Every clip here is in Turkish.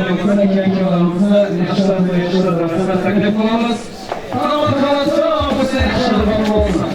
Yoksa kenkilarımızı yaşlarına taklif olmamız. Kanalın kanatı bu sene yaşlarına olsun.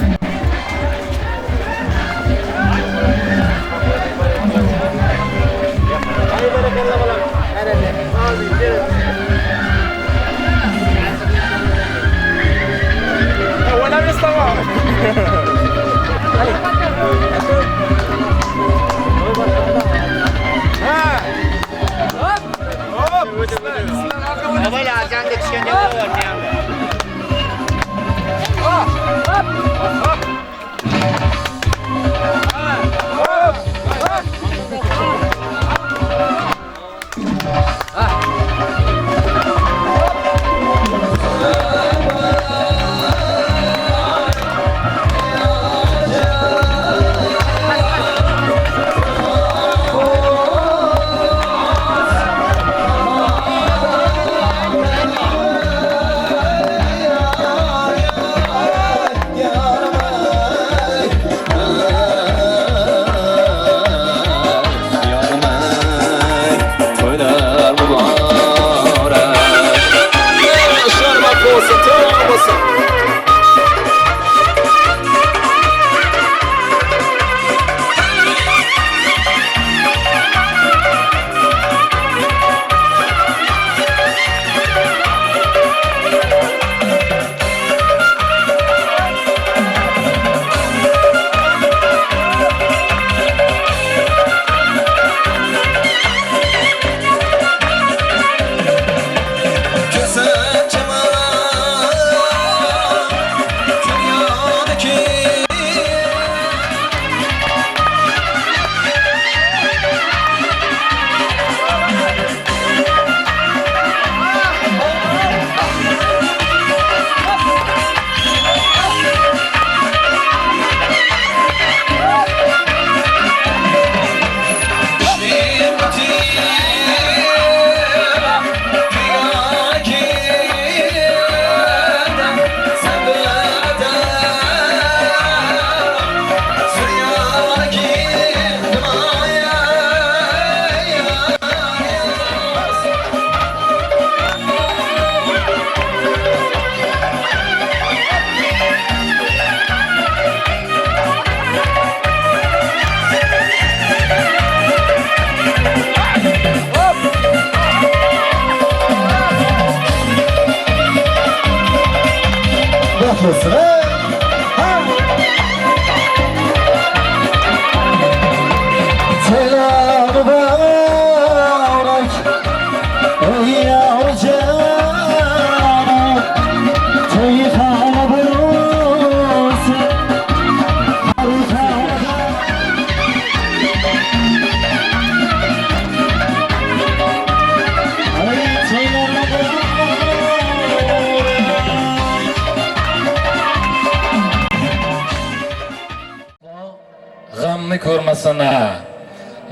G'amni ko'rmasana,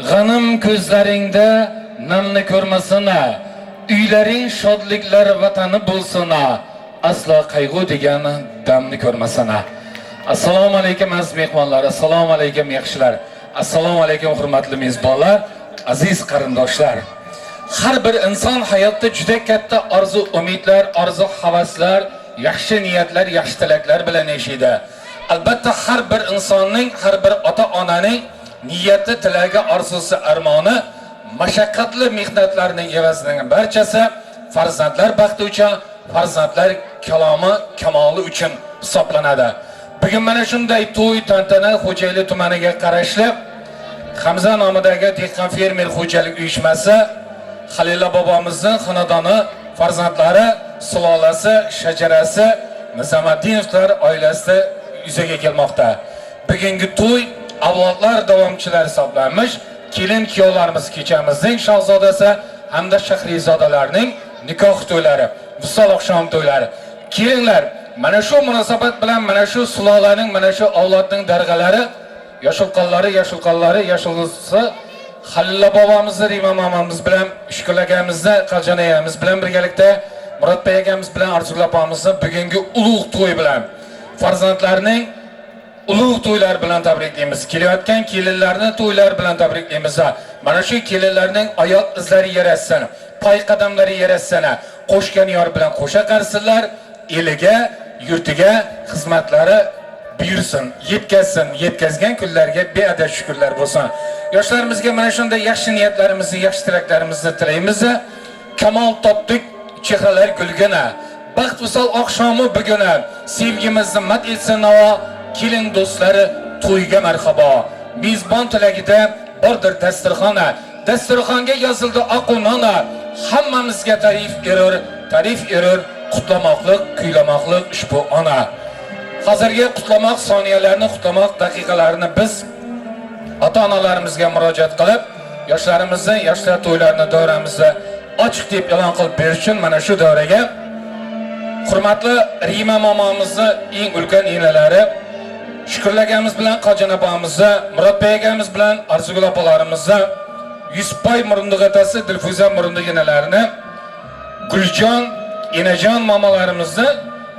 g'anim ko'zlaringda namni ko'rmasana, uylaring shodliklar vatani bo'lsana, aslo qayg'u degan damni ko'rmasana. Assalomu alaykum aziz mehmonlar, assalomu alaykum yaxshilar, assalomu alaykum hurmatli mezbonlar, aziz qarindoshlar. Har bir inson hayotda juda katta orzu umidlar, orzu havaslar, yaxshi niyatlar, yaxshi tilaklar bilan yashaydi. Albatta har bir insonning, har bir ota-onaning niyati, tilagi, orzusi, armoni mashaqqatli mehnatlarning evazining barchasi farzandlar baxti uchun, farzandlar kalomi kamoli uchun hisoblanadi. Bugun mana shunday to'y tantana Xo'jayli tumaniga qarashli Hamza nomidagi dehqon fermer xo'jalik uyushmasi Halila bobomizning xonadoni farzandlari, sulolasi, shajarasi Nizomatdinovlar oilasida yuzaga kelmoqda. Bugungi to'y avlodlar davomchilari hisoblanmish kelin kuyovlarimiz kechamizning shahzodasi hamda shahrizodalarning nikoh to'ylari, visol oqshom to'ylari. Kelinlar, mana shu munosabat bilan mana shu sulolaning, mana shu avlodning darg'alari, yoshulqonlari, yoshulg'isi Halila bobomizni, Rima momamiz bilan, Shukur akamizni, Qaljon akamiz bilan birgalikda Murodbek akamiz bilan Arzula opamizni bugungi ulug' to'y bilan farzandlarning ulug' to'ylar bilan tabriklaymiz. Kelayotgan kelinlarni to'ylar bilan tabriklaymiz. Mana shu kelinlarning oyoq izlari yarashsin, pay qadamlari yarashsin. Qo'shgan yor bilan qo'sha qarsinlar, eliga, yurtiga xizmatlari buyursin, yetkazgan kunlarga beadad shukrlar bo'lsin. Yoshlarimizga mana shunday yaxshi niyatlarimizni, yaxshi tilaklarimizni tilaymiz. Kamol topdik, chehralar gulgina. Baxt visol oqshomi buguni, sevgimizni mat etsin navo, kelin do'stlari to'yga marhabo. Mezbon tilagida bordir dasturxona, dasturxonga yozildi oqunona. Hammamizga tarif erur, qutlamoqlik, kuylamoqlik ushbu ona. Hozirgi qutlamoq soniyalarini, qutlamoq daqiqalarini biz ota-onalarimizga murojaat qilib, yoshlarimizni, yoshlar to'ylarini davramizni ochiq deb e'lon qilib berish uchun mana shu davraga hurmatli Rima momomizni eng ulkan enalari, Shukurlaganimiz bilan Qo'jon opamizni, Murodbek akamiz bilan Arzugul opalarimizni, Yusufboy Murundiq otasi, Dilfuza Murundiq enalarini, Guljon, Enajon momolarimizni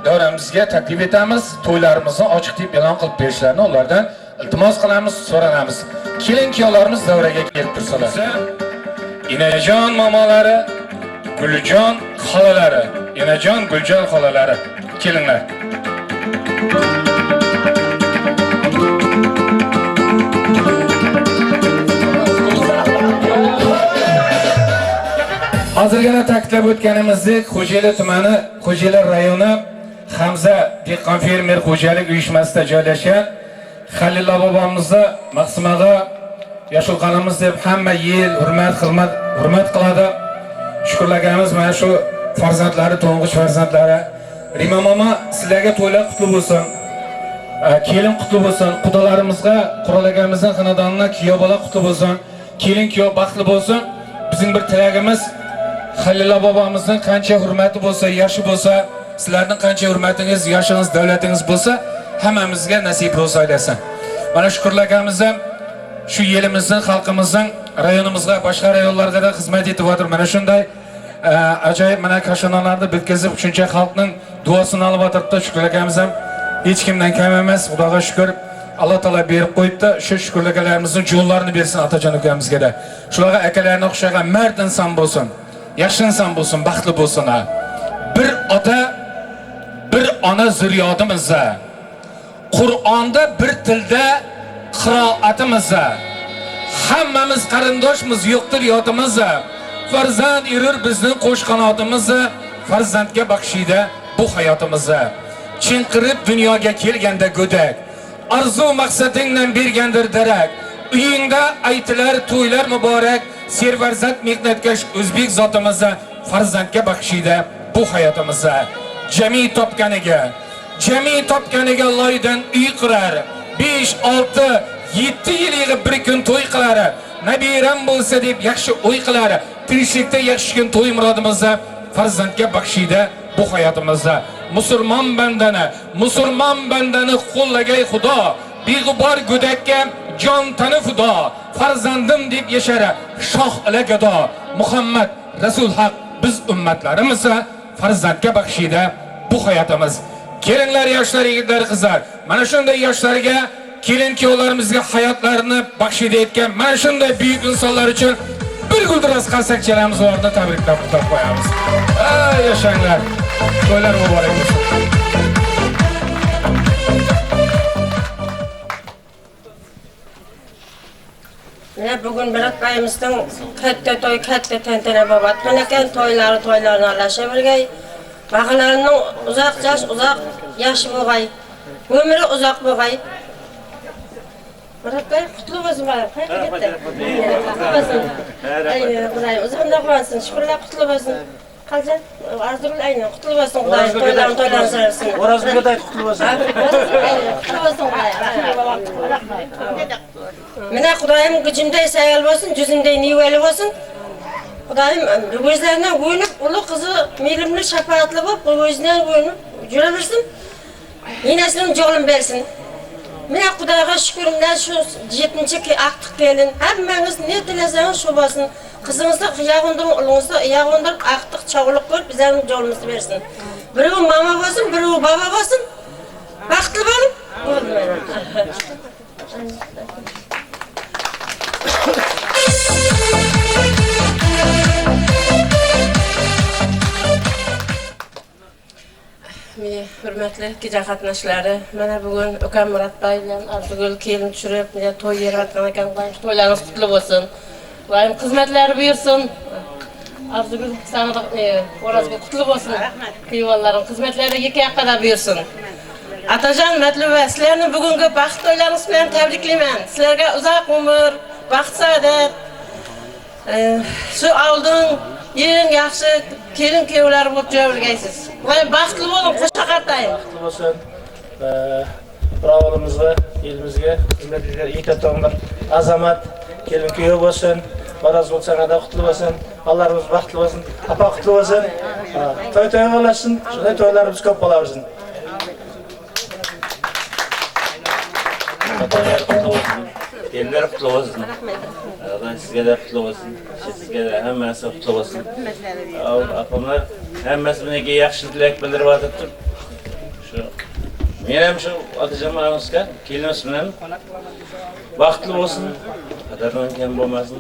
davramizga taklif etamiz. To'ylarimizni ochiq deb e'lon qilib berishlarini ulardan iltimos qilamiz, so'raymiz. Kelin-kuyovlarimiz davraga kelib tursalar. Enajon momolari, Guljon xolalari, Enajon, Guljon xolalari, kelinglar. Hozirgina ta'kidlab o'tganimizdek, Xo'jayli tumani, Xo'jayli rayoni Hamza dehqon fermer xo'jalik uyushmasida joylashgan Xalillo bobomizni maqsamaga Yashulqanimiz deb hamma yil hurmat qiladi. Shukrlaganimiz mana shu farzandlari, to'ng'ich farzandlari. Rima mama, sizlarga to'ylar qutlug' bo'lsin. Kelin qutlug' bo'lsin. Qudalarimizga, quralaganimizning xonadonina kuyov bola qutlug' bo'lsin. Kelin kuyov baxtli bo'lsin. Bizning bir tilagimiz Xalillo bobomizning qancha hurmati bo'lsa, yoshi bo'lsa, sizlarning qancha hurmatingiz, yoshingiz, davlatingiz bo'lsa, hammamizga nasib bo'lsa aylasin. Mana shukrlaganimiz ham shu yelimizning, xalqimizning, rayonimizga, boshqa rayonlarga da xizmat etib o'tir. Mana shunday ajoyib mana kashonlarni bitkazib, shuncha xalqning duosini olib o'tiribdi. Shukrlaganimiz ham hech kimdan kam emas. Xudoga shukr. Alloh taolo berib qo'yibdi. Shu shukrlagarimizning yo'llarini bersin otajon ukamizga da. Shularga akalarni o'xshagan mard inson bo'lsin, yaxshi inson bo'lsin, baxtli bo'lsin. Bir ota, bir ona zurriyotimizda, Qur'onda bir tilda qiroatimizda, hammamiz qarindoshmiz, yo'qdir yotimizda. Farzand erur bizning qo'shqanotimizda, farzandga baxshida bu hayotimizda. Chinqirib dunyoga kelganda go'dak, arzu maqsadingdan bergandir darak. Uyingda aytilar to'ylar muborak, serfarzand mehnatkash o'zbek zotimizda, farzandga baxshida bu hayotimizda. Jami topganiga loydan uy qirar. 5, 6, 7 yil yig'ib bir kun to'y qilar. Nabiram bo'lsa deb yaxshi o'y qilar. Tiriklikda yaxshi kun to'y murodimizda, farzandga baxshida bu hayotimizda. Musulmon bandani qo'llagay Xudo, beg'ubor go'dakka jon tani fido. Farzandim deb yashara shoh ila gado. Muhammad Rasul haq biz ummatlarimizga farzandga baxshida bu hayotimiz. Kelinlar, yoshlar, yigitlar, qizlar, mana shunday yoshlarga, kelin-kuyovlarimizga hayotlarini baxshida etgan mana shunday buyuk insonlar uchun bir guldiroz qarsakchalarimiz orqali tabriklab qo'yamiz. Yashanglar. To'ylar muborak bo'lsin. Bugun Murodboyimizning katta to'y, katta tantana bo'lyapti. Mana kan to'ylarni alashavergay. Baqalarining uzoq yaxshi bo'lgay. Umri uzoq bo'lgay. Murodboy qutlug' bo'lsin mana. Xudoy uzunroq bo'lsin. Shukrlar qutlug' bo'lsin. Qaljan Arzugul aynan qutlug' bo'lsin Xudoy. To'ylarni sarasin. O'razgo'day qutlug' bo'lsin. Qutlug' bo'lsin Xudoy. Mana Xudoyim gücümday sayal bo'lsin, juzimday nivali bo'lsin. Xudoyim o'zlaridan o'ynib, ulug' qizi melimli, shafoatli bo'lib, o'zidan o'ynib yuraversin. Enasining jo'g'lin bersin. Mana Xudoga shukrimdan shu 7-aqtiq kelin, hammangiz ne tilasangiz shu bo'lsin. Qizingizni qiyog'indir, uling'izni iyog'indir, aqtiq chog'liq ko'rib, bizlarning jo'g'limizni bersin. Biri mama bo'lsin, biri baba bo'lsin. Baxtli bo'lib, Hürmetli gece katnaşları, bana bugün Ökəm Muratbay bilen Arzugül kelin düşürüp, toy yer atkan ekan, toylarınız kutlu olsun. Hizmetleri buyursun. Arzugül sana da Orazgül kutlu olsun. Kıyıvalların hizmetleri iki kadar buyursun. Atacan, Mətlubə, sizlerini bugünkü baxt toylarınız bilen tebrikliyim. Sizlerge uzak ömür, baxt saadet, şu aldın, yerin yaxşı, kelin kuyular bulup cöbürgeysiz. Baxtlı olun, qo'sha qartayın. Baxtlı olsun. Bravo'muzga, elimizga xizmat etgan etatomlar azamat kelin kuyov bo'lsin. Baraz bo'lsang da qutlu bo'lsin. Allarimiz baxtli bo'lsin. Apa qutlu bo'lsin. To'y to'yolashsin. Shunday to'ylarimiz ko'p bo'laversin. Kelinler kutlu olsun. Sizge de kutlu olsun. Sizge de hemen kutlu olsun. Apamlar hemen mineki yaxshi tilak bildirib atibdi. Shu men ham shu otajon mamamizga kelinimiz bilan baxtli bo'lsin. Qadrdan kam bo'lmasin.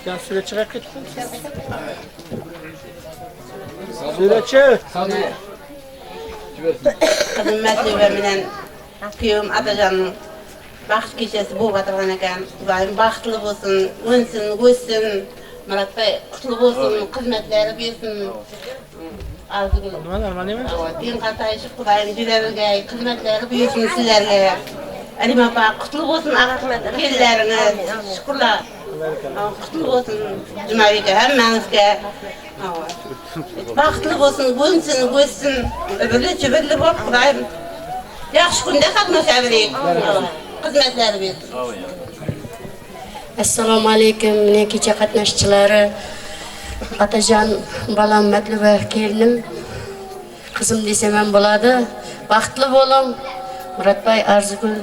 Sen süre çıkıp gittin. Süre çık. Hizmetli ve bilen köyüm Atacan'ın baxt keçesi bu vatırgan ekan. Daim baxtlı olsun, önsün, göçsün. Murat Bey kutlu olsun, hizmetleri bersin. Arzugül. Din qatayışı Kudayım yüreğine, hizmetleri bersin sizlerge. Alim apa kutlu olsun, kelleriniz. Şükürler. Kutlu olsun Cuma'yıga, hemmenizge. Baxtlı olsun, gönsün, göçsün. Öbürlü çöbürlü bol Kudayım. Yaxşı günde katmaşa vereyim. Hizmetleri bersin. Assalomu alaykum, mine kecha qatnashchilari, Atajon, balam Mətlubə kelinim, qizim desem ham bo'ladi. Baxtli bo'ling. Muratbay, Arzugül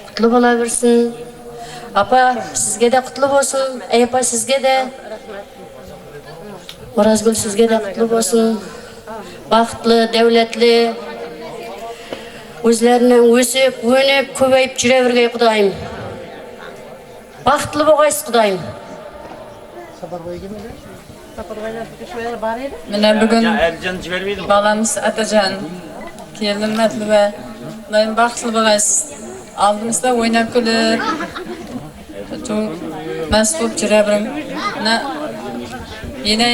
qutlu bo'laversin. Apa, sizga da qutlu bo'lsin. Apa, sizga da. Orazgül sizga da qutlu bo'lsin. Baxtli, davlatli, o'zlarining o'sib, o'nib, ko'payib juravergay Xudoyim. Baxtli bo'lg'aysiz Xudoyim. Mana bugun Ercan jibermeydim. balamiz Atajon, kelin Mətlubə, ularning baxtli bo'lasiz. Oldimizda o'ynab kulib, çok mast bo'lib juravering. Yana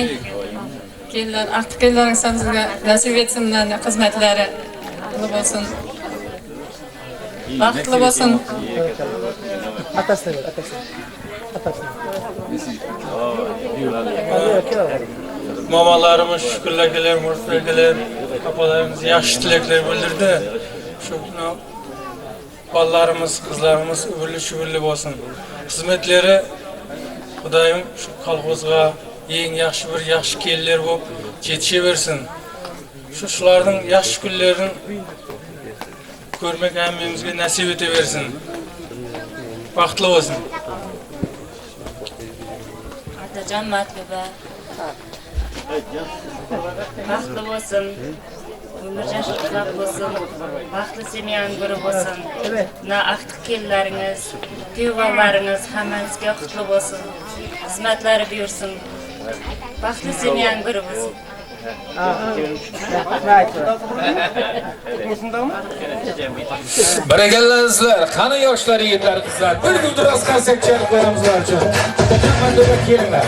kelinlar, aqti kelinlaring sizga nasib etsin, xizmatlari qilib bo'lsin. Baxtli bo'lsin. Atası. Mamalarımız şükürler, mürfegeler, kapalarımız yaş dilekler bildirdi. Şu ballarımız, kızlarımız übürlü olsun. Hizmetleri Kudayım şu kolxozga en yaxshi bir yaxshi kellar bo'lib yetişeversin. Şulardan yaxshi kunlarini ko'rmak hammamizga nasib etaversin. Baxtli olsun. Atajon Mətlubə. Baxtli olsun. Ömürcan uzoq olsun. Baxtli semyan guruh olsun. Na aqti kelinlarınız, kuyovlarınız hammangizga qutlu bo'lsin. Xizmatlari buyursin. Baxtli semyan guruh olsun. Barakallasizlar, qani yoshlar, yigitlar, qizlar. Bir guldiroz qarsak chalib uchun. Atajon kelinlar.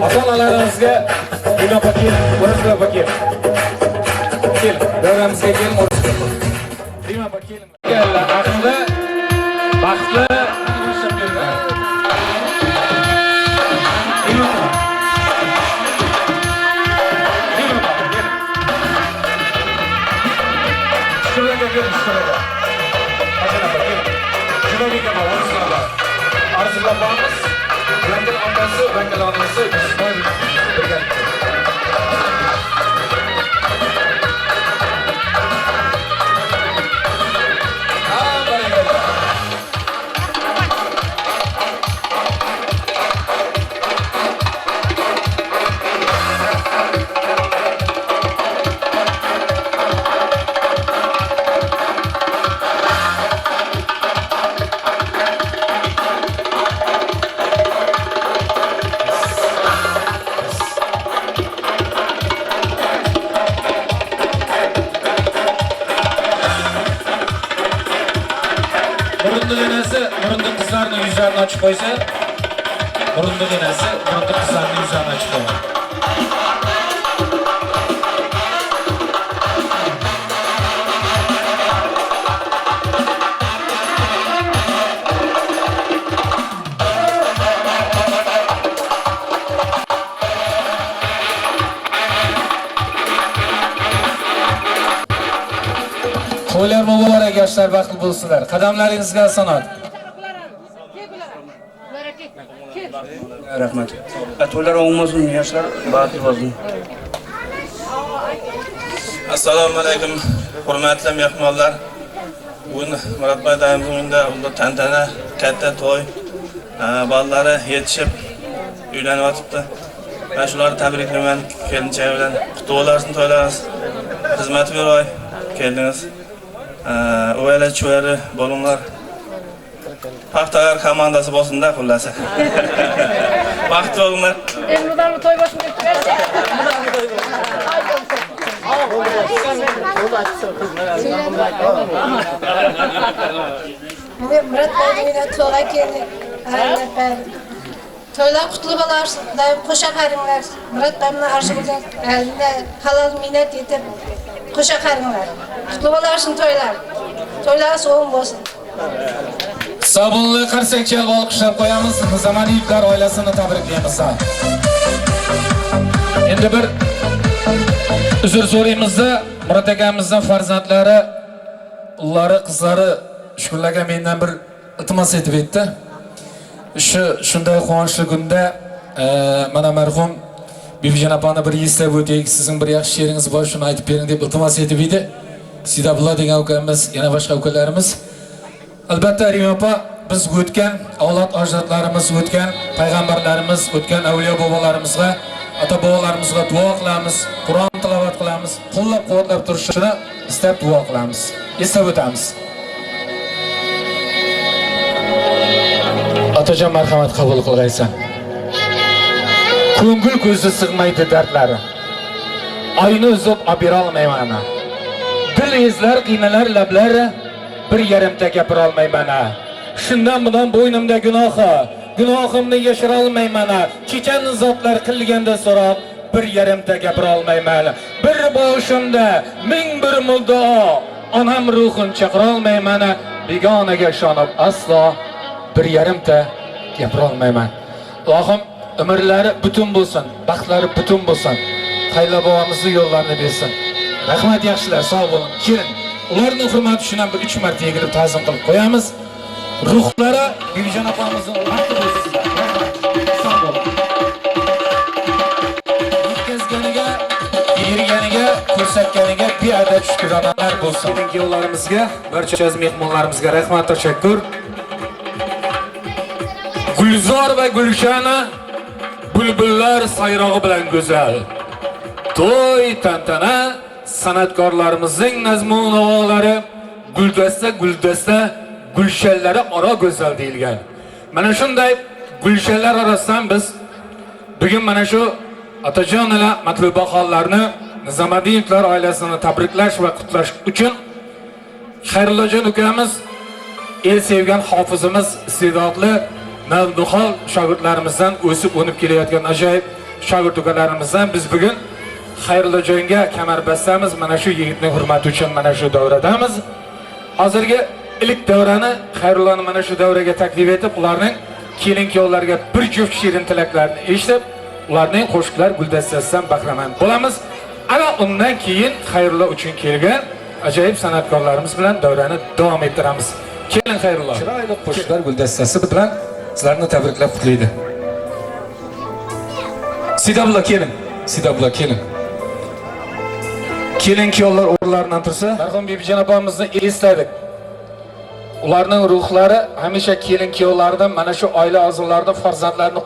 Ota-onalarimizga Inom Fakir, Orazgül Fakir. Kelin, davramizga kelin Orazgül. Inom Fakir. Kellar, aqli, baxtli Arzulamamız, Rangel Antası, Rangel Anası, İsmail Birgen. Burundiq enasi burundiq qizlarning yuzlarini ochib qo'ysa, burundiq enasi burundiq qizlarning yuzlarini ochib qo'yadi. To'ylar muborak, yoshlar baxtli bo'lsinlar. Qadamlaringizga sanat. Rahmat. To'ylar o'ngmasin, yoshlar baxtli bo'lsin. Assalomu alaykum, hurmatli mehmonlar. Bugun Muratboy dayimizda unda tantana, katta to'y, bolalari yetishib uylanyapti. Men shularni tabriklayman, kelinchak bilan qutlug' bo'lsin to'ylaringiz. Xizmat beroy, keldingiz. O'yla cho'yari bo'linglar. Paxtalar komandasi bo'lsin-da xullasi. Baxtli bo'linglar. Elmudan to'y boshini deb berdi. Murat Bey'le to'yga keldik. To'ylar qutlu bo'larsin. Daim qo'sha qaringlar. Murat Bey'le arzu bo'lgan. Elinde halal minnet yetib qo'sha qaringlar. Qutlu bo'larsin to'ylar. To'ylar so'ng bo'lsin. Sabunli qarsakchal olqishlab qo'yamiz. Zamoniylar oilasini tabriklaymiz. Endi bir uzr so'raymizda Murat akamizdan farzandlari, ullari, qizlari shukurlarga mendan bir iltimos etib etdi. Shunday quvonchli kunda mana marhum Bibijon opani bir eslab o'taylik, sizning bir yaxshi she'ringiz bor, shuni aytib bering deb iltimos etib edi. Sidabullo degan ukamiz, yana boshqa ukalarimiz. Albatta Rima opa, biz o'tgan avlod ajdodlarimiz, o'tgan payg'ambarlarimiz, o'tgan avliyo bobolarimizga, ota bobolarimizga duo qilamiz, Qur'on tilovat qilamiz, qo'llab-quvvatlab turishini istab duo qilamiz. Eslab o'tamiz. Otajon marhamat qabul qilgaysan. Ko'ngil ko'zi sig'maydi dardlari. Oyni uzib abira olmayman. Dil izlar qiynalar lablari, bir yarimta gapira olmayman. Shundan bundan bo'ynimda gunohimni yashira olmayman. Chechan zotlar qilganda so'roq, bir yarimta gapira olmayman. Bir boshimda ming bir muddao, onam ruhin chaqira olmayman. Begonaga ishonib aslo bir yarimta gapira olmayman. Allohim umrlari butun bo'lsin, baxtlari butun bo'lsin. Qayla bobomizni yo'llarini bersin. Rahmat yaxshilar, sog' bo'ling. Keling, ularning hurmati uchun ham bir 3 marta egilib ta'zim qilib qo'yamiz. Ruhlari Bibijon opamizning baxti bo'lsin. Sog' bo'ling. Yetkazganiga, berganiga, ko'rsatganiga beadad shukronalar bo'lsin. Yo'llarimizga, barcha mehmonlarimizga rahmat, tashakkur. Gulzor va gulshana, bulbullar sayrog'i bilan go'zal. To'y tantana, san'atkorlarimizning nazmun navoglari, guldasta gulshanlari ora go'zal deyilgan. Mana shunday gulshanlar orasidan biz bugun mana shu otajon va matlubaxonlarni, Nizomiddinlar oilasini tabriklash va qutlash uchun Xayrullojon ukamiz, el sevgan hofizimiz, iste'dodli navduhol shogirdlarimizdan o'sib o'nib kelayotgan ajoyib shogird ukalarimizdan biz bugun Xayrullojonga kamar bastamiz. Mana shu yigitning hurmati uchun mana shu davradamiz. Hozirgi ilk davrani Xayrullohni mana shu davraga taklif etib, ularning kelin-kuyovlarga bir juft shirin tilaklarini eshitib, ularning qo'shiqlar guldastasidan bahramand bo'lamiz. Ana undan keyin Xayrulloh uchun kelgan ajoyib san'atkorlarimiz bilan davrani davom ettiramiz. Keling Xayrulloh. Chiroyli qo'shiqlar guldastasi bilan sizlarni tabriklab qutlaydi. Sidabullo keling. Sidabullo keling. Kelin-kuyovlar o'rnlaridan tursa, marhum Bibijon opamizni esladik. Ularning ruhlari hamisha kelin-kuyovlardan mana shu oila a'zolaridan farzandlarini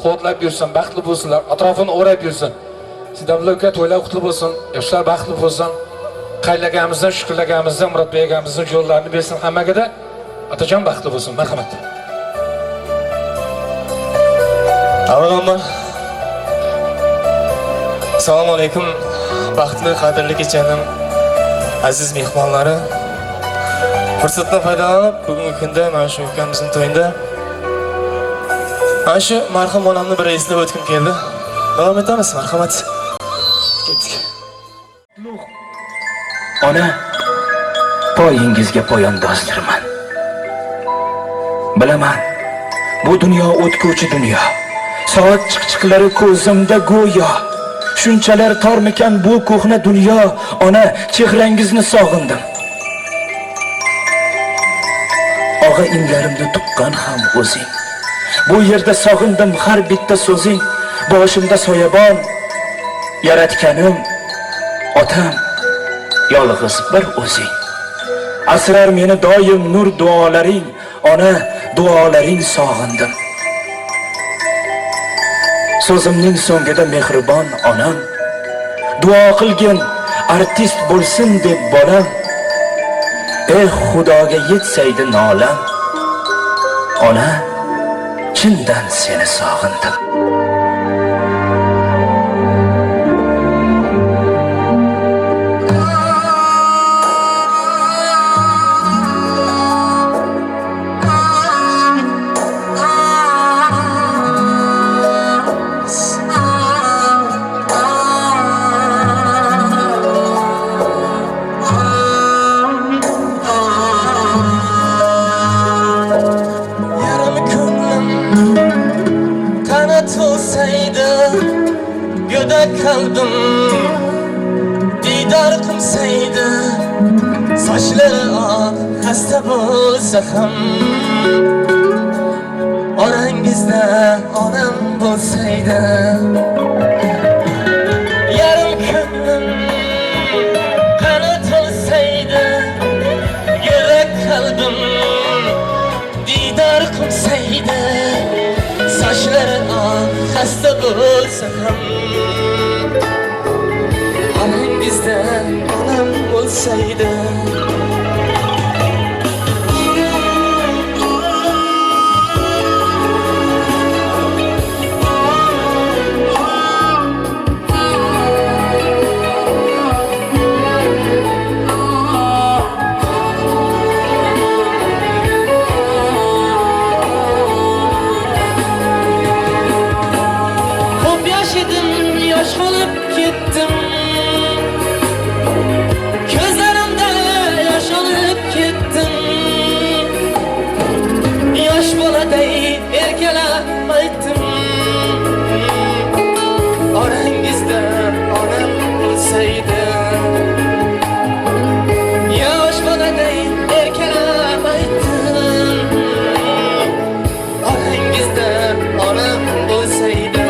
qo'llab yursin, baxtli bo'lsinlar, atrofini o'rab yursin. Sidabullo aka to'ylar qutli bo'lsin, yoshlar baxtli bo'lsin. Qaylagamizdan, shukrlagamizdan Muratbek akamizning yo'llarini bersin hammaga-da. Otajon baxtli bo'lsin. Marhamat. Avvalambor assalomu alaykum, baxtli qadrli kechaning aziz mehmonlari. Fırsatdan faydalanıp bugungi kunda mana shu ukamizning to'yida ana shu marhum onamni bir eslab o'tkim keldi. Davom etamiz, marhamat. Ketdik. Ona, poyingizga poyandozdirman. Bilaman, bu dunyo o'tguvchi dunyo. Soat chiqchiqlari ko'zimda go'yo. Shunchalar tormikan bu ko'hna dunyo. Ona, chehrangizni sog'indim. Og'a inlarimda tuqqan ham o'zing. Bu yerda sog'indim har bitta so'zing. Boshimda soyabon yaratganim otam, yolg'iz bir o'zing. Asrar meni doim nur duolaring, ona duolaring sog'indim. So'zimning so'ngida mehribon onam, duo qilgin artist bo'lsin deb bolam. Xudoga yetsaydi nolam. Ona, chindan seni sog'indim. Kaldım didar qilsaydi sochlari oq xasta bo'lsa ham orangizda onam bo'lsaydi yarim ko'nglim qanot olsaydi yurak qalbim didar qilsaydi sochlari oq xasta bo'lsa ham bizden anam olsaydı Hop yaşadım, yaş olup gittim. Yosh boladay erkalab aytdim. Orangizda onam bo'lsaydi. Yosh boladay erkalab aytdim. Orangizda onam bo'lsaydi.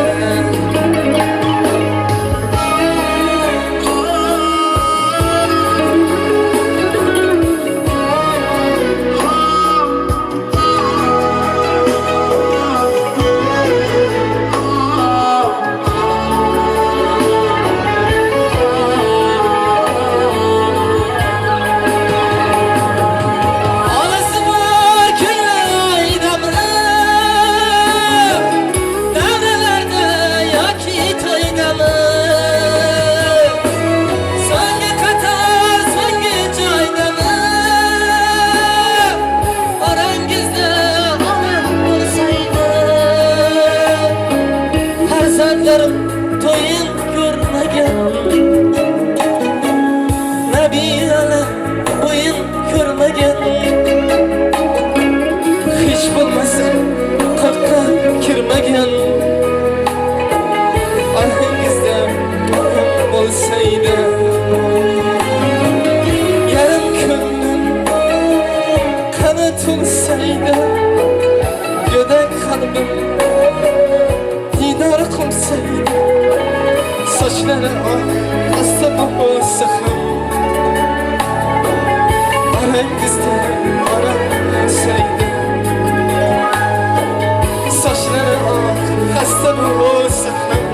Toyun görmegen Nabiyala oyun görmegen Hiç bulmasın kakka kirmegen Arangizda onam olsaydı Yarım ko'nglim qanot olsaydı Go'dak qalbim didor qilsaydi sochlari oq xasta bo'lsa ham orangizda onam bo'lsaydi sochlari oq xasta bo'lsa ham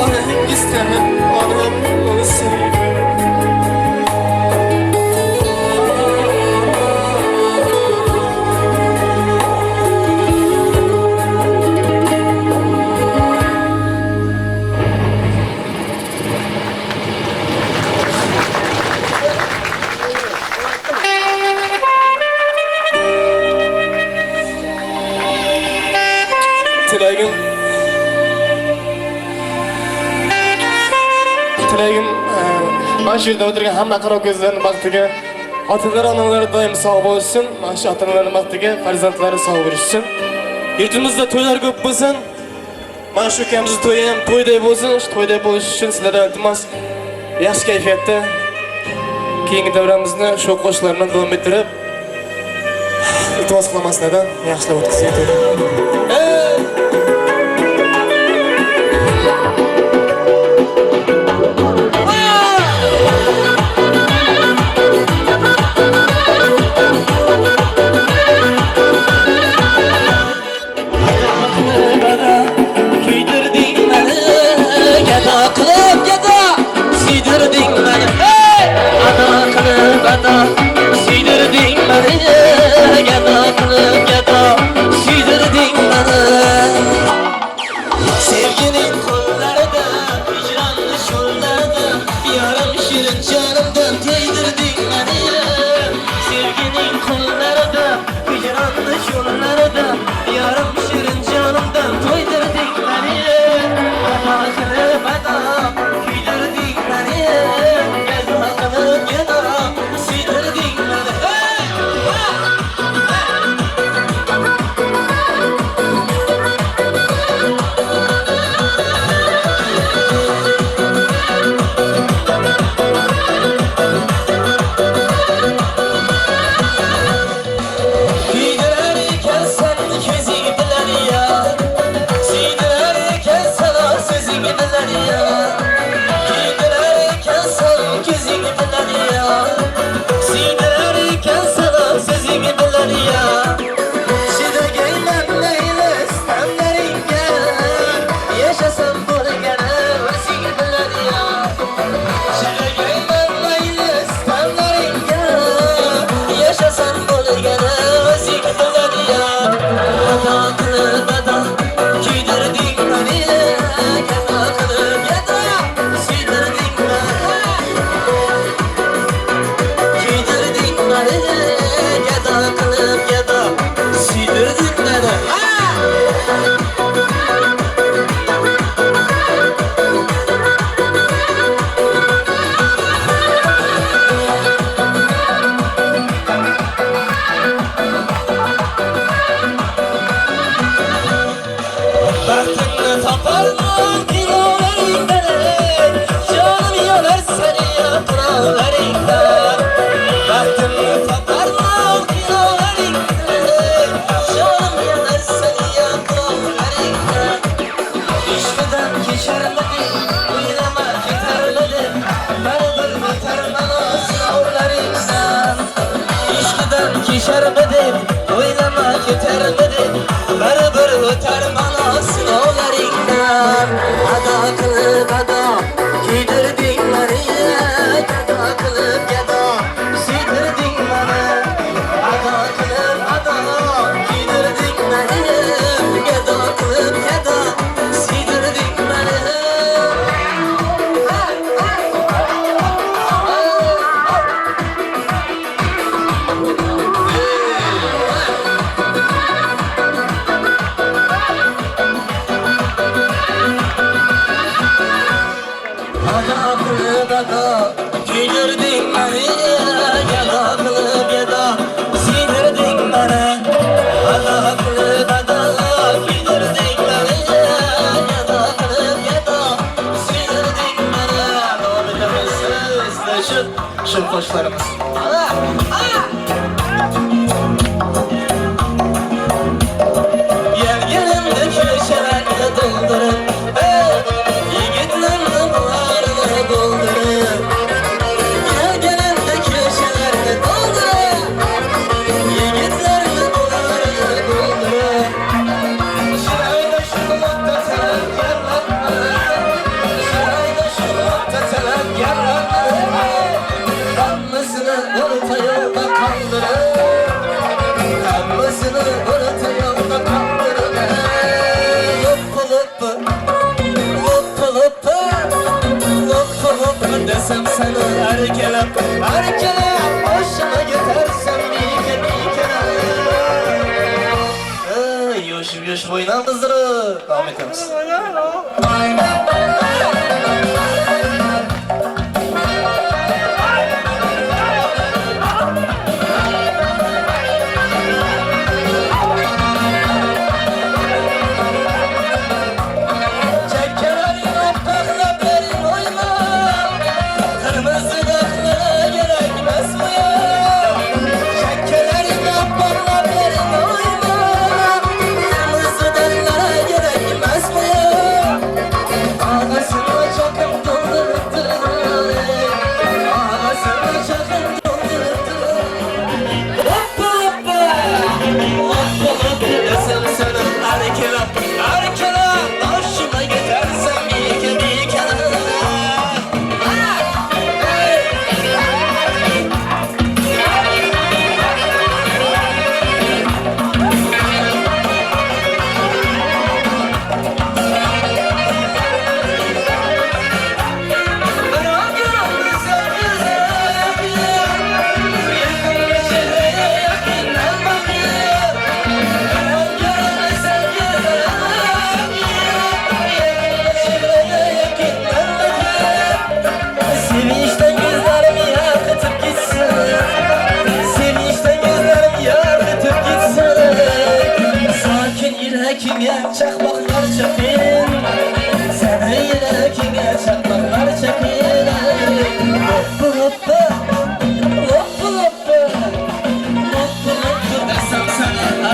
orangizda onam bo'lsaydi Mana shu yerda o'tirgan hamma qaro ko'zlarning baxtiga otalar, onalar doim sog' bo'lsin. Mana shu otalarning baxtiga farzandlari sog' bo'lsin. Yurtimizda to'ylar ko'p bo'lsin. Mana shu kamizning to'yi ham to'yday bo'lsin. Shu to'yday bo'lish uchun sizlardan iltimos yaxshi kayfiyatda keyingi davramizni shu qo'shiqlar bilan davom ettirib iltimos qilaman sizlardan yaxshilab o'tkazing. Sevginin kollarda, hicranlı şollarda, yarım şirin canımdan teydirdin beni. Sevginin kollarda, hicranlı şollarda, yarım şirin canımdan toydirdin beni. Adakını bana kuydirdin beni. Adakını yana sıydirdin beni. Şerbedim, oylama yetermedim. Barbar öter bana sınavlarından. Ada kılıp ada, giydirdin beni. Ada kılıp ada, sıydirdin beni. Ada kılıp ada, giydirdin beni. Ada kılıp ada, sıydirdin beni. Giydirdin beni, yada kılıp yada, sıydirdin beni. Ada kılıp ada, giydirdin beni, yada kılıp yada, sıydirdin beni. Devam edemezsiniz, işte şu koşlarımız. Yergenimde köşelerle doldurun, yiğitlerin bağrına doldurun. Yergenimde köşelerle doldurun, yiğitlerin bağrına doldurun. Şurayda şurada selam yerlerle, şurayda şurada selam yerlerle. Kanlısını orta yolda kandırın, kanlısını orta yolda kandırın. Desem sana erkelem, erkelem. Hoşuna gidersen bir kere. Yoşum oynandızırı. Devam edemiz.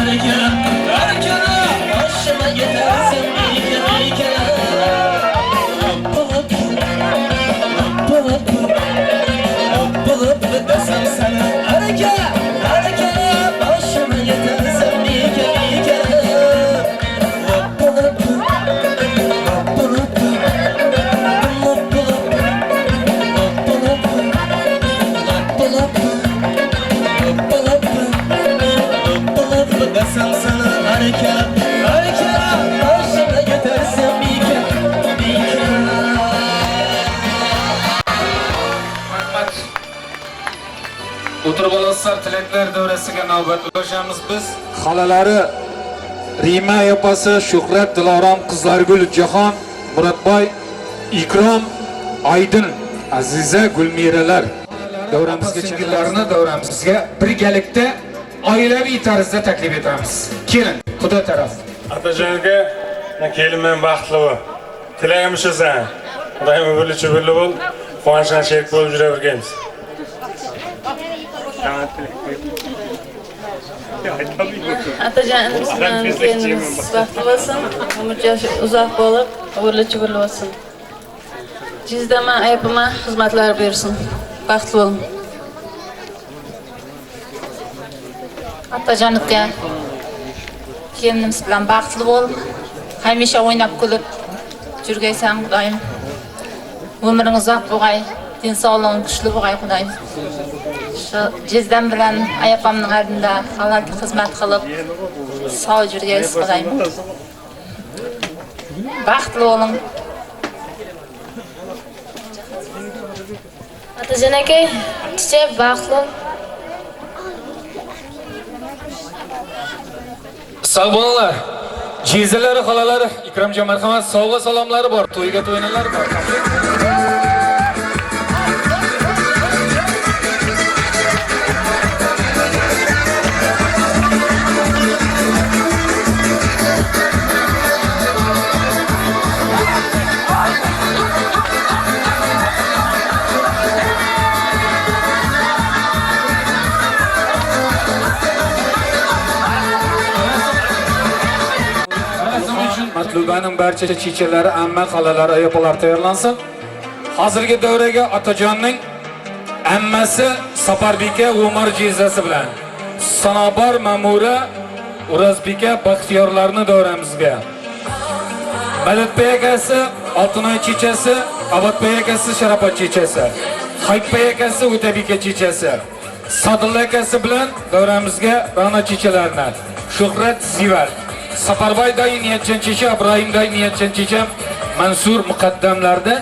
Başıma yetersin bir kere Hoppalıp desem sana Harekele başıma yetersin bir kere Hoppalıp desem sana hareket başıma yetersin bir kere O'tirib olasizlar, tilaklar davrasiga navbat ulashamiz biz. Xolalari Rima opasi, Shuhrat, Dilorom, Qizlargul, Jahon, Muratboy, Ikrom, Aydin, Aziza, Gulmiralar davramizga cheklarni davramizga birgalikda oilaviy tarzda taklif etamiz. Keling, Xudo taraf. Atajonga kelinman baxtli bo'l. Tilagim shu sen. Xudoyim o'g'li bo'l. Quvonchdan sherik bo'lib yuraveramiz. Atajonimiz bilan kelinimiz baxtli bo'lsin, umrcha uzoq bo'lib, o'g'li bo'lsin. Jizdama ayapima xizmatlar bersin. Baxtli bo'ling. Atajonovga kelinimiz bilan baxtli bo'l. Hamisha o'ynab kulib yurgaysan, Xudoyim. Umring uzoq bo'lg'ay, din sog'lig'ing kuchli bo'lg'ay, Xudoyim. Shu jizdam bilan ayapamning oldida halol xizmat qilib, sog' yurgaysiz, Xudoyim. Baxtli bo'ling. Atajon aka, sizga baxtli. Sog' bo'linglar. Jizalari, xolalari, Ikromjon marhamat, sovg'a salomlari bor, to'yga to'ynalar bor. Matlubaning barcha chechalari, amma, xolalari, ayapolar tayyorlansin. Hozirgi davraga Otajonning ammasi Saparbika Umar jizasi bilan Sanobar Mamura Urazbika Baxtiyorlarni davramizga. Madadbek akasi Oltinoy chechasi, Abodbek akasi Sharafat chechasi, Hayitbek akasi O'tabika chechasi, Sodilla akasi bilan davramizga Ra'no chechalarni, Shuhrat Zivar, Safarboy dayı niyatchan checha, Ibrohim dayı niyatchan checha, Mansur muqaddamlarda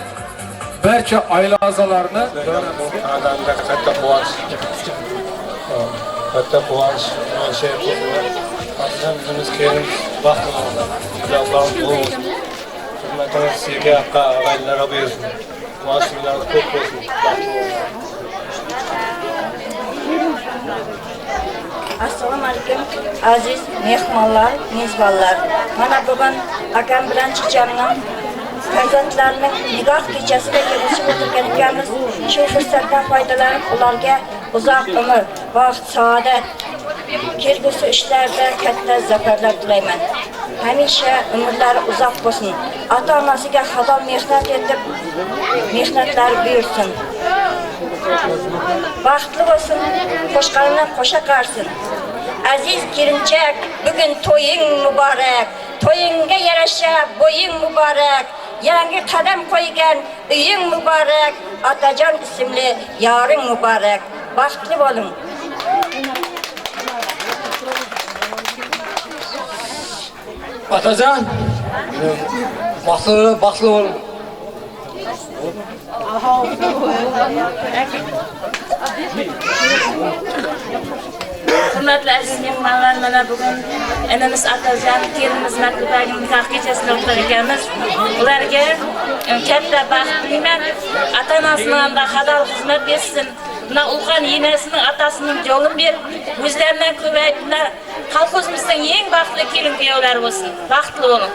barcha oila a'zolarini Adamda katta quvonch. Katta quvonch. Bizimiz kelin baxtli bo'lsin. Allohim bo'lsin. Xizmatimiz sizga og'aynilarga bersin. Quvonchinglarimiz ko'p bo'lsin. Baxtli bo'lsin. Assalomu alaykum aziz mehmonlar, mezbonlar. Mana bugun akam bilan chiqqanim farzandlarning nikoh kechasida yig'ilishib o'tirgan ekanmiz. Shu fursatdan foydalanib ularga uzoq umr, baxt, saodat, kelgusi ishlarda katta zafarlar tilayman. Hamisha umrlari uzoq bo'lsin. Ota-onasiga halol mehnat etib, mehnatlari buyursin. Baxtli bo'lsin, qo'shqanini qo'sha qarsin. Aziz kelinchak, bugun to'ying muborak. To'yingga yarasha bo'ying muborak. Yangi qadam qo'ygan uying muborak. Otajon ismli yoring muborak. Baxtli bo'ling. Otajon, baxtli bo'ling. Hurmatli aziz mehmonlar, mana bugun enamiz Atajon, kelinimiz Matlubaning nikoh kechasida o'tar ekanmiz. Ularga katta baxt tilayman. Ota-onasining hamda halol xizmat bersin. Buna ulkan yenasining otasining yo'lini berib, o'zlaridan ko'payib, kolxozimizning eng baxtli kelin kuyovlari bo'lsin. Baxtli bo'ling.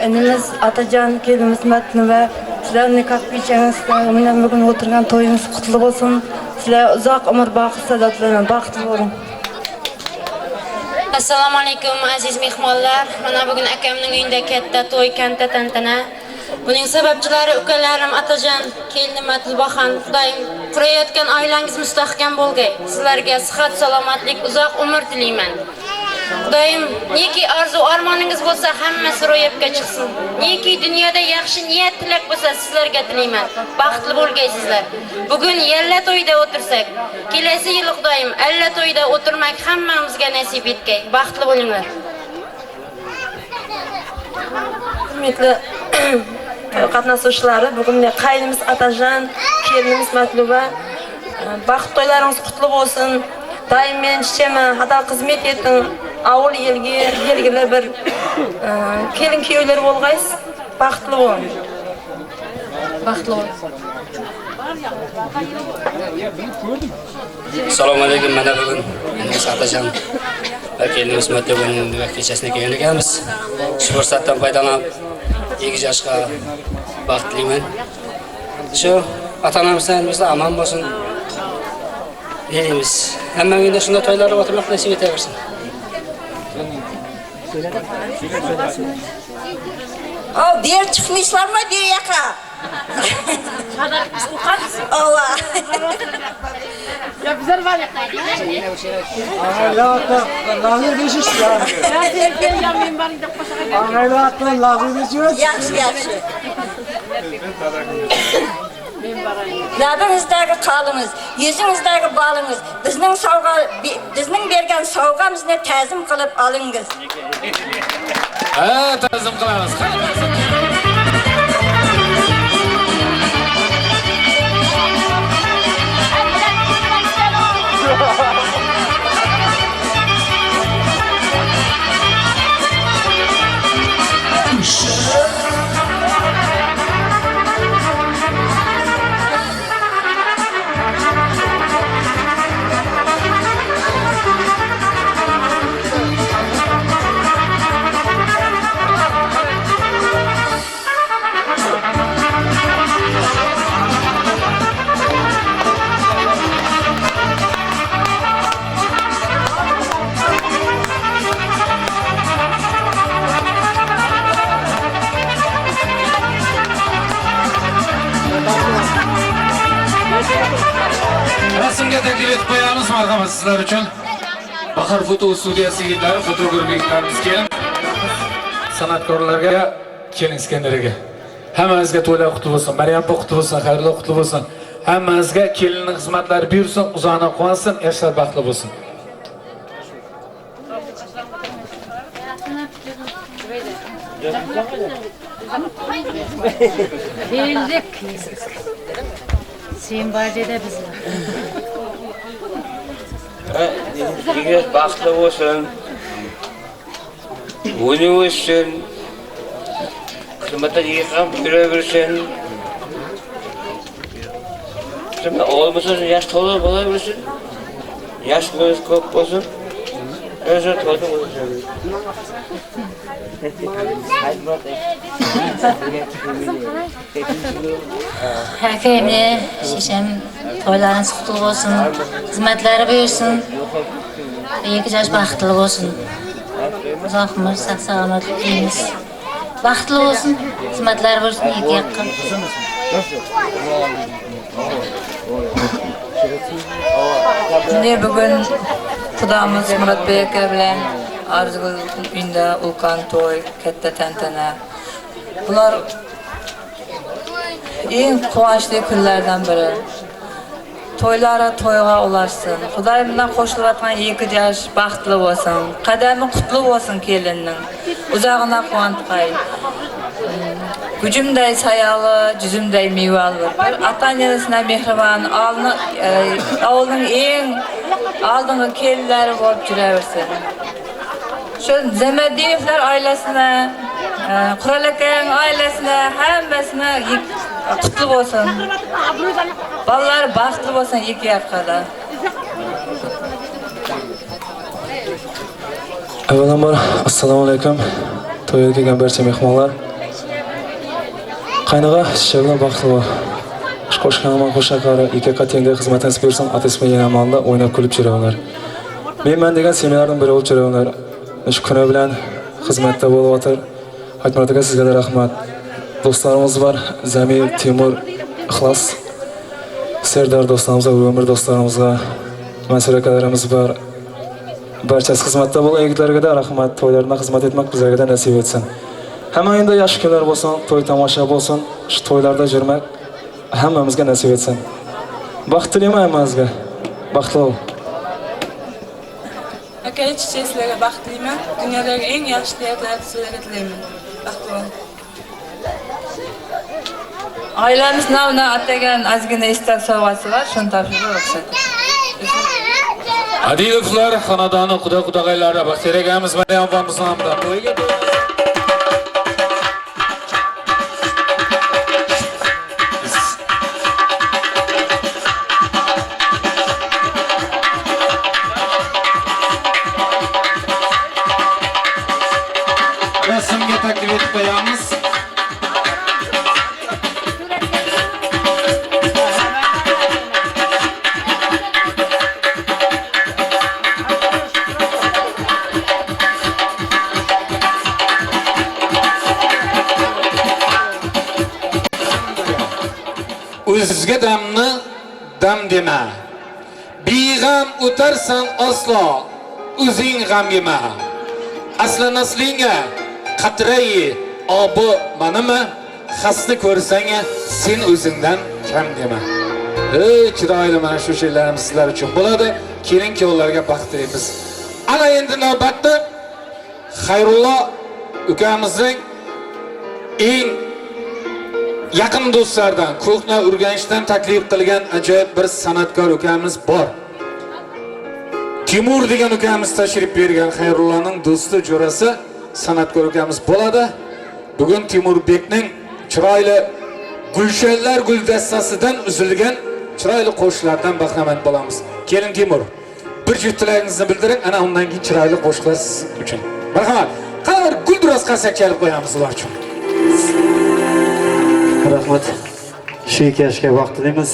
Enimiz Atajon, kelinimiz Matluba, sizlar nikoh kechasida bilan bugun o'tirgan to'yimiz qutlu bo'lsin. Sizlar uzoq umr baxt saodatlarga baxtli bo'ling. Assalomu alaykum aziz mehmonlar. Mana bugun akamning uyida katta to'y, katta tantana. Buning sababchilari ukalarim Atajon, kelinim Atilbaxon. Xudoyim qurayotgan oilangiz mustahkam bo'lgay. Sizlarga sihat, salomatlik, uzoq umr tilayman. Xudoyim, neki arzu armoningiz bo'lsa hammasi ro'yobga chiqsin. Neki dunyoda yaxshi niyat tilak bo'lsa sizlarga tilayman. Baxtli bo'lgaysizlar. Bugun yalla to'yda o'tirsak, kelasi yil Xudoyim alla to'yda o'tirmak hammamizga nasib etgay. Baxtli bo'linglar. Hurmatli qatnashuvchilari, bugun qaynimiz Atajon, kelinimiz Matluba. Baxt to'ylaringiz qutlug' bo'lsin. Doim men chichama xadar xizmat eting. Avul yilga belgili bir kelin kuyovlar bo'lg'aysiz. Baxtli bo'ling. Baxtli bo'ling. Assalomu alaykum. Mana bugun biz Atajon va kelinimiz Matlubaning kechasini kelgan ekanmiz. Shu fursatdan foydalanib 2 yoshga baxt tilayman. Shu ota-onamizdan bizlar aman bo'lsin. Deymiz. Hammaga shunday to'ylarga o'tirmoq nasib etaversin. Diğer çıkmışlar mı diye yaka? Allah. Ya bizler var ya. Lazım geçiş ya. Anayla lazım geçiyor. Yaxşı, yaxşı. Labınızdagi qalınız, yüzünüzdagi balınız, bizning bergan sovg'amizni ta'zim qilib olingiz. Ha, ta'zim qilamiz. Rasmga taklif etib qo'yamiz marhamat sizlar uchun. Bahar foto studiyasi yigitlari, fotograflarimiz kelin. San'atkorlarga keling Iskandaraga. Hammangizga to'ylar qutlug' bo'lsin. Maryam opa qutlug' bo'lsin, xayrli qutlug' bo'lsin. Hammangizga kelinning xizmatlari buyursin, uzoqna quvonsin, yoshlar baxtli bo'lsin. Bildik. Sen bacıda bizler. Yigit baxtli bo'lsin. O'ni o'ssin. Xizmatda yig'am yuraversin. Şimdi olmasın, yaş to'la bo'laversin. Yaş bo'lish ko'p bo'lsin. O'sha to'la bo'lsin. Hakimni, şişem to'ylarınız qutlug' bo'lsin. Xizmatlari buyursin. 2 yosh baxtli bo'lsin. Uzoq umr, sog'-salomatlik tilaymiz. Baxtli bo'lsin. Xizmatlari bo'lsin 2 yoqqa. Ne bugün Xudamiz Murat Bey aka bilan Arzgul uyida ulkan to'y, katta tantana. Bular eng quvonchli kunlardan biri. To'ylari to'yga ulaşsın. Xudoy bilan qo'shilayotgan 2 yosh baxtli bo'lsin. Qadami qutlug' bo'lsin kelinning. Uzog'ina quvontiqay. Gücümday sayalı, cüzümday meyveli. Bir ata-onesine mehribon, avulning eng aldınғы kelinlari bo'lib juraversin. Şu Zemediyevler ailesine, Quralakayning ailesine, hammasine qutlug' bo'lsin. Balalar baxtli bo'lsin 2 yoqda. Avvalambor assalomu alaykum. To'yga kelgan barcha mehmonlar. Qaynağa şişe bilan baxtli bo'l. qo'shqanman qo'shaqari ikki qatenga xizmat nasib bersin, atasmagan amalda o'ynab kulib yuraverlar. Men degan seminarning biri bo'lib yuraverlar. Shu kuni bilan xizmatda bo'lib o'tir. Aytmat aka sizga rahmat. Do'stlarimiz bor, Zamir, Timur, Ixlos, Serdar do'stlarimizga, Umr do'stlarimizga, Mansur akalarimiz bor. Barchasi xizmatda bo'lgan yigitlarga rahmat. To'ylarda xizmat etmak bizlarga nasib etsin. Hamma endi yaxshi kunlar bo'lsin, to'y tomosha bo'lsin, shu to'ylarda yurmak hammamizga nasib etsin. Baxt tilayman hammamizga. Baxtli bo'l. Aka, sizlarga baxt tilayman. Dunyodagi eng yaxshi tilaklarni sizlarga tilayman. Baxtli bo'ling. Oilamiz navna atagan ozgina istak sovg'asi bor, shuni topshirib o'xshatdi. Adilovlar xonadoni xudo-xudog'aylari Baxtiyor akamiz Maryam opamizni hamda to'yga rasmga taklif etib qo'yamiz. O'zga damni dam dema. Beg'am o'tarsan aslo, o'zing g'am yema. Aslan aslinga qatrai obi manimi, xasni ko'rsang sen o'zingdan kam dema. Ey chiroyli, mana shu she'rlarimiz sizlar uchun bo'ladi. Keling kuyovlarga baxt tilaymiz. Ana endi navbatda Xayrullo ukamizning eng yaqin do'stlardan, ko'hna Urganchdan taklif qilgan ajoyib bir san'atkor ukamiz bor. Timur degan ukamiz tashrif bergan Xayrulloning do'sti, jo'rasi san'atkor ukamiz bo'ladi. Bugun Timur Bekning chiroyli Gulshanlar guldastasidan uzilgan chiroyli qo'shiqlardan bahramand bo'lamiz. Keling Timur, bir juft tilagingizni bildiring, ana undan keyin chiroyli qo'shiqlar siz uchun. Marhamat. Qani bir gulduros qasak chalib qo'yamiz ular uchun. Rahmat. Shu ikki yoshga vaqt tilaymiz.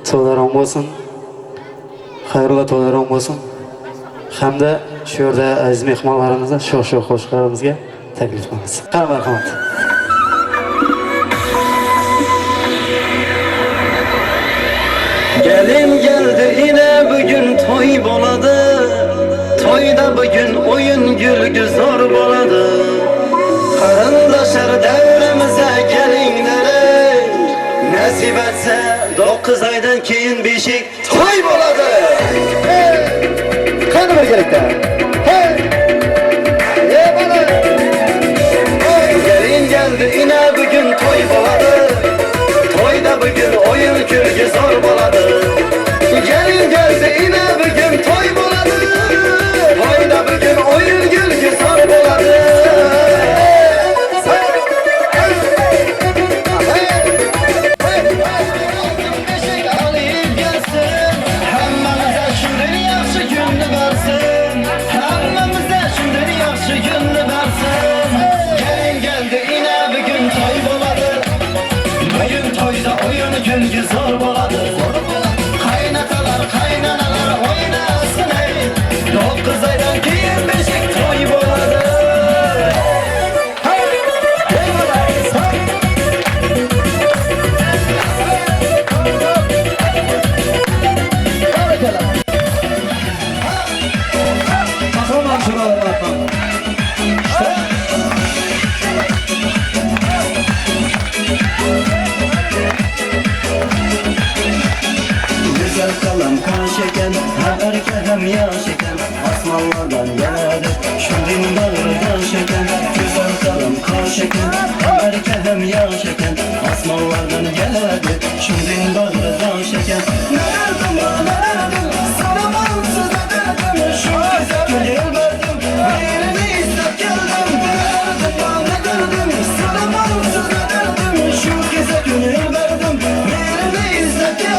To'laron bo'lsin. Xayrullo to'laron bo'lsin. Hamda shu yerda aziz mehmonlarimizni sho'x-sho'x qo'shiqlarimizga taklif qilamiz. Qani marhamat. Gelin geldi yine bugün toy boladı. Toyda bugün oyun gülgü zor boladı. Karındaşlar devrimize gelinlere nasip etse 9 aydan keyin beşik toy boladı. Hey! Kanı bir gerekte. Hey! Hey bana! Gelin geldi yine bugün toy boladı. Toyda bugün oyun gülgü zor boladı. Gelin geldi yine bugün toy boladı. Toyda bugün oyun gülgü zor boladı. Gülgü zor boladı. Kaynatalar kaynanalar oynasın ey. 9 aydan keyin beşik toy boladı. Kahraman şuralara bakma. Güzel kalan kan şeken, hem erkek hem yaş eken, asmallardan geldi şu din bağırdan şeken. Güzel kalan kan şeken, hem erkek hem yaş eken, asmallardan geldi şu din bağırdan şeken. Ne derdim bana ne derdim, sana bağımsız ederdim, şu güzel gönül verdim, birini izzet geldim. Ne derdim bana ne derdim, sana bağımsız ederdim, şu güzel gönül verdim, birini izzet geldim.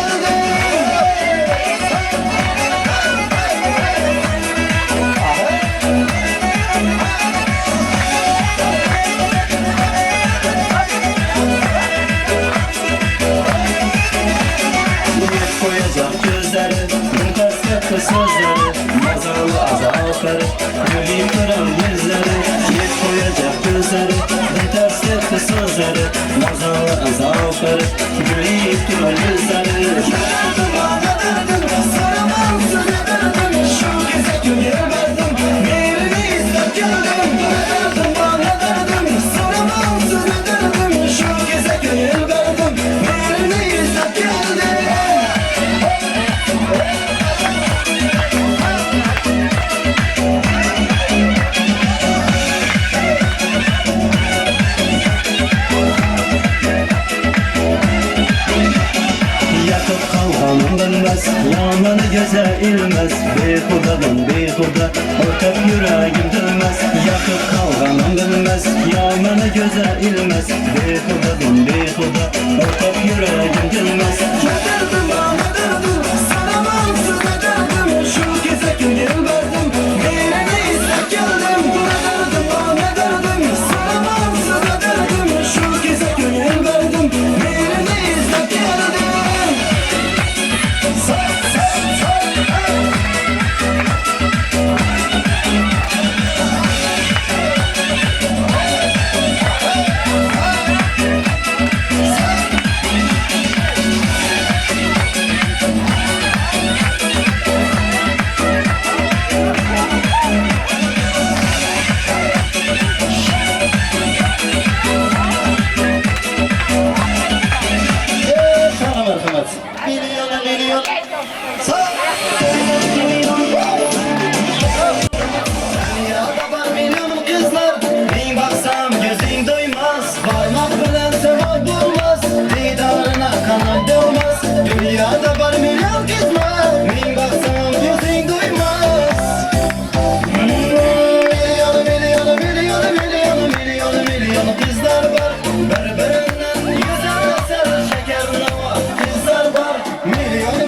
sesli sözleri, mazalı azafları, gülüp duran yüzleri, yet koyacak gözleri, ters sesli sözleri, mazalı azafları, gülüp duran yüzleri. Derdim bana derdim, saramam size derdim, şu kez gönül verdim, yerini izler geldim. Derdim bana derdim, saramam size derdim, şu kez gönül verdim, yerini izler geldim. Yakıp kalkanım dönmez, yamanı göze ilmez, beyhudadan beyhuda, ortak yüreğim dönmez. Yakıp kalkanım dönmez, yamanı göze ilmez, beyhudadan beyhuda, ortak yüreğim dönmez. Ne derdim bana derdim, saramam size derdim, şu keze gönül verdim, yerini izler geldim. Ne derdim bana derdim, saramam size derdim, şu keze gönül verdim, yerini izler geldim. Sana merhamet. Milyon. Dünyada var milyon kızlar, bin baksam gözün doymaz. Varmak bilen sevap bulmaz, didarına kanat dolmaz. Dünyada var milyon kızlar, bin baksam gözün doymaz. Milyon kızlar var, berberinden güzel eser, şeker nava kızlar var. Milyon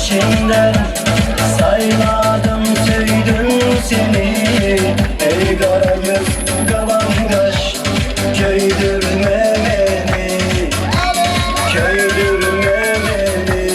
içinden sayladım söydüm seni. Ey kara göz kalangaş köydürme beni, köydürme beni.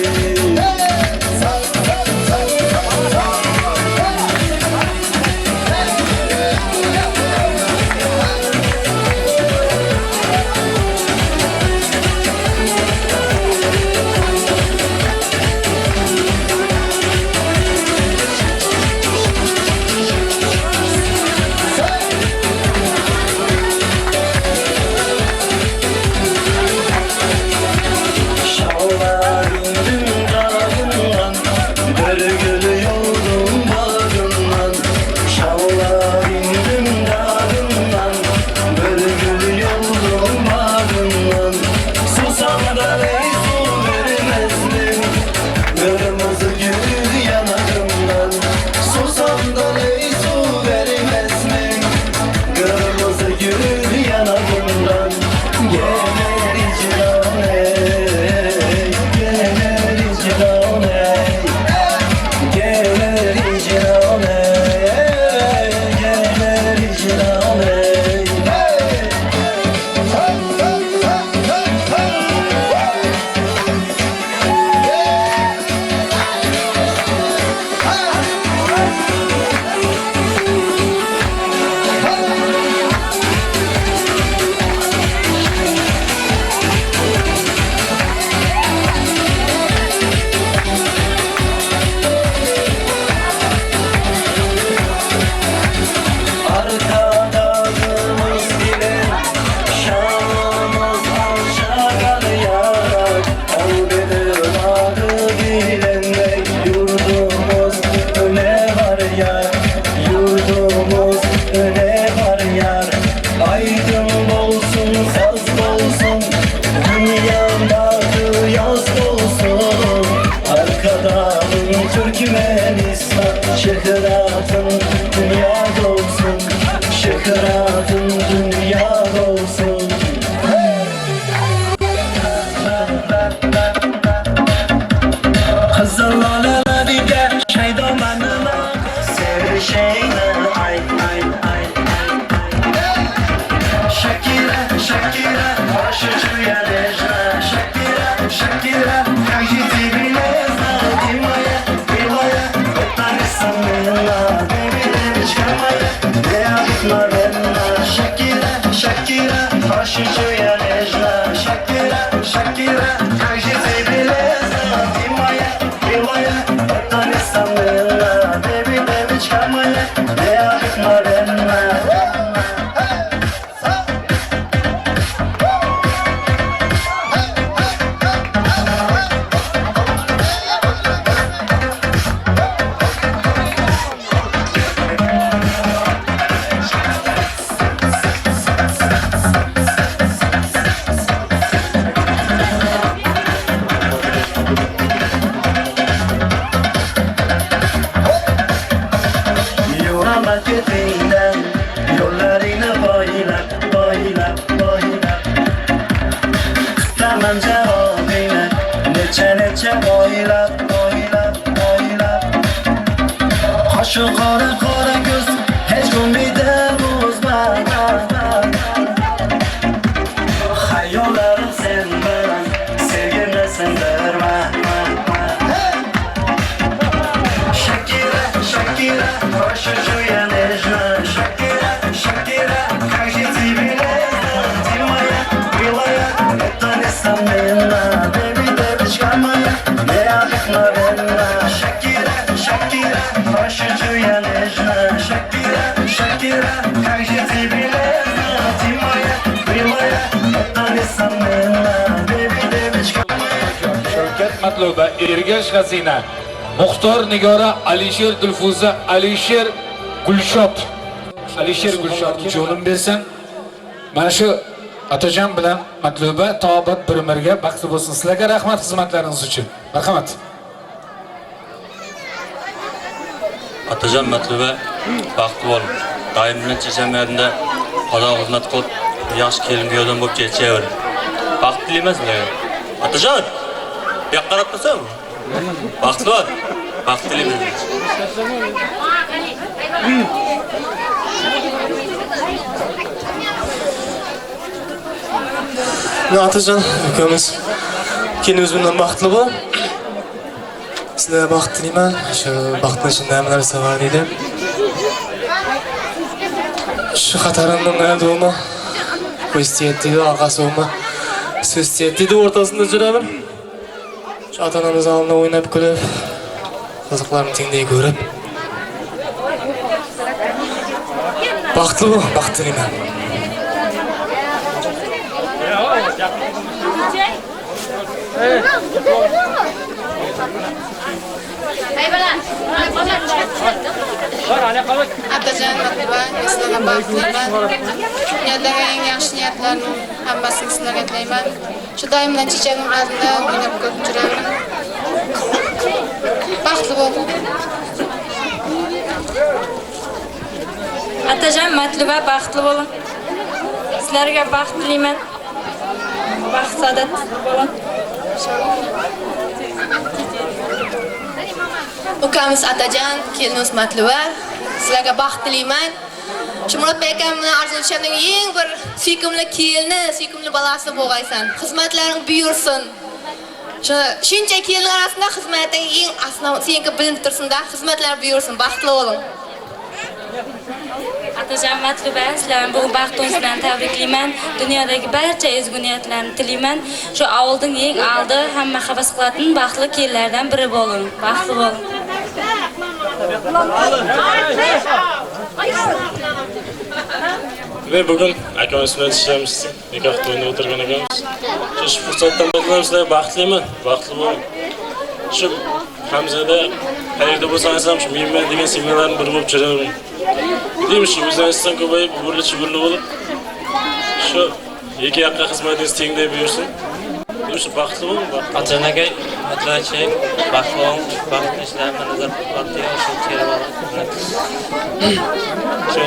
Türkmenistan şehratın dünya olsun, şehratın dünya olsun. Kızıl lalelerinde şeydamanına sevişeyne ay ay ay ay. Shakira, Shakira, başucuya nejna. Shakira, Shakira, kajiti bilezna. Dimaya, bilaya, otanisan minna. Baby, çıkamaya, deyabitma benna. Shakira, Shakira, başucuya nejna. Shakira, Shakira, kajiti bilezna. Dimaya, bilaya, otanisan minna. Baby, çıkamaya, deyabitma benna. Marketinden yollarını boylap, boylap, boylap. Tamam cevabını neçe neçe boylap, boylap, boylap. Kaşı kara kara göz hiç gümide bozma. Hayallarım sen bana, sevgimle sendirme. Shakira, Shakira, başucuya nejna. Shakira, Shakira, kajiti bilezna. Dimaya, bilaya, etanisan minna. Baby, çıkamaya, deyabitma benna. Shakira, Shakira, başucuya nejna. Shakira, Shakira, kajiti bilezna. Dimaya, bilaya, etanisan minna. Baby, çıkamaya. Shavkat Matluba, Ergash Hazina, Muxtor Nigora, Alisher Dilfuza, Alisher Gulshot. Alisher Gulshot yo'lin bersin. Mana shu Atajon bilan Matluba tobat bir umarga baxtli bo'lsin. Sizlarga rahmat xizmatlaringiz uchun. Marhamat. Atajon Matluba baxtli bo'l. Doim bilan chechamlarida Xudo xizmat qilib, yaxshi kelin yo'ldan bo'lib kechaver. Baxt tilayman sizlarga. Atajon, bu yoqqa qarab tursan. Baxtli bo'l. Baxtli bo'l. Atajon, ukamiz kelimiz bilan baxtli bo'l. Sizlar baxt tilayman. Shu baxtni shunday narsa bor deydi. Shu xatarimdan nima qo'ystiydi, orqasi bo'lma. So'ztiydi o'rtasida jiraman. Shu ota-onamiz oldida o'ynab kulib, qiziqlarni tengdek ko'rib. Baxtli bo'l, baxt tilayman. Atajon, Matluba, sizlarga baxtliman. Dunyodagi eng yaxshi niyatlarni hammasini sizlarga tilayman. Shu doimdan chechagim oldida o'ynab ko'rib juraman. Baxtli bo'l. Atajon, Matluba, baxtli bo'ling. Sizlarga baxt tilayman. Baxt saodat bo'ling. Ukamiz Atajon, kelinimiz Matluba, sizlarga baxt tilayman. Shu Murodbek akamning orzulashining eng bir suyqimli kelini, suyqimli balasi bo'lg'aysan. Xizmatlaring buyursin. Shuncha kelin orasida xizmating eng aslo senga bilinib tursin-da, xizmatlar buyursin, baxtli bo'ling. Atajon, Matluba, sizlarni bugun baxtingiz bilan tabriklayman. Dunyodagi barcha ezgu niyatlarni tilayman. Shu avlning eng oldi hamma havas qiladigan baxtli kelinlardan biri bo'ling. Baxtli bo'ling. Ve bugün akamiz bilan ishlaymiz. Nikoh to'yida o'tirgan ekamiz. Shu fursatdan foydalanib sizlarga baxtliman, baxtli bo'ling. Shu Hamzada qayerda bo'lsangiz ham shu men degan seminarlarni bir bo'lib chiqaring. Deymiz shu biznesdan ko'payib, burli bo'lib. Shu ikki yoqqa xizmatingiz tengday buyursin. Shu baxtli bo'ling. Atajon aka, Matluba, baxtli bo'ling. Baxtli ishlarni nazar qilib shu kerak. Shu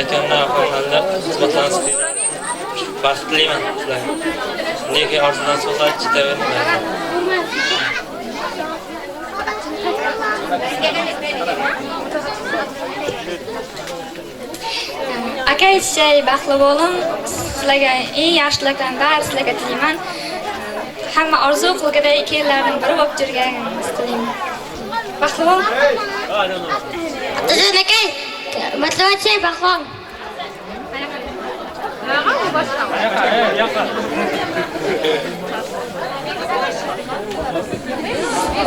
akamning ahvolida xizmatlarni baxt tilayman sizlarga. Nega orzudan so'zlar chidavermayman. Aka, baxtli bo'ling. Sizlarga eng yaxshiliklarni sizlarga tilayman. Hamma orzu qilgandek kelinlarning biri bo'lib jirganingizni tilayman. Baxtli bo'ling. Atajon aka, Matluba, baxtli bo'ling.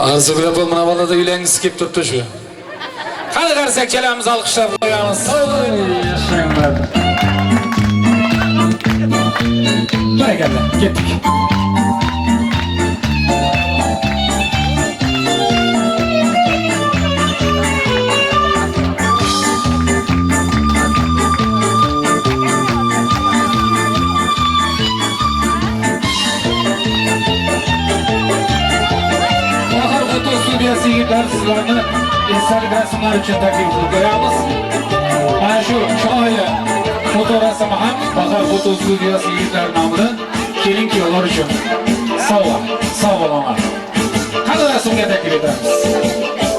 Arzular bu mana bolada uylangisi kelib turibdi shu. Qani qarsak kelamiz, alqishlab qo'yamiz. Barakalla, ketdik. Yigitlar, sizlarni esdalik rasmlar uchun taklif qilib qo'yamiz. Mana shu chiroyli foto rasmi ham Bahor foto studiyasi yigitlar nomidan kelin-kuyovlar uchun sovg'a, sog' bo'linglar. Qani rasmga taklif etamiz.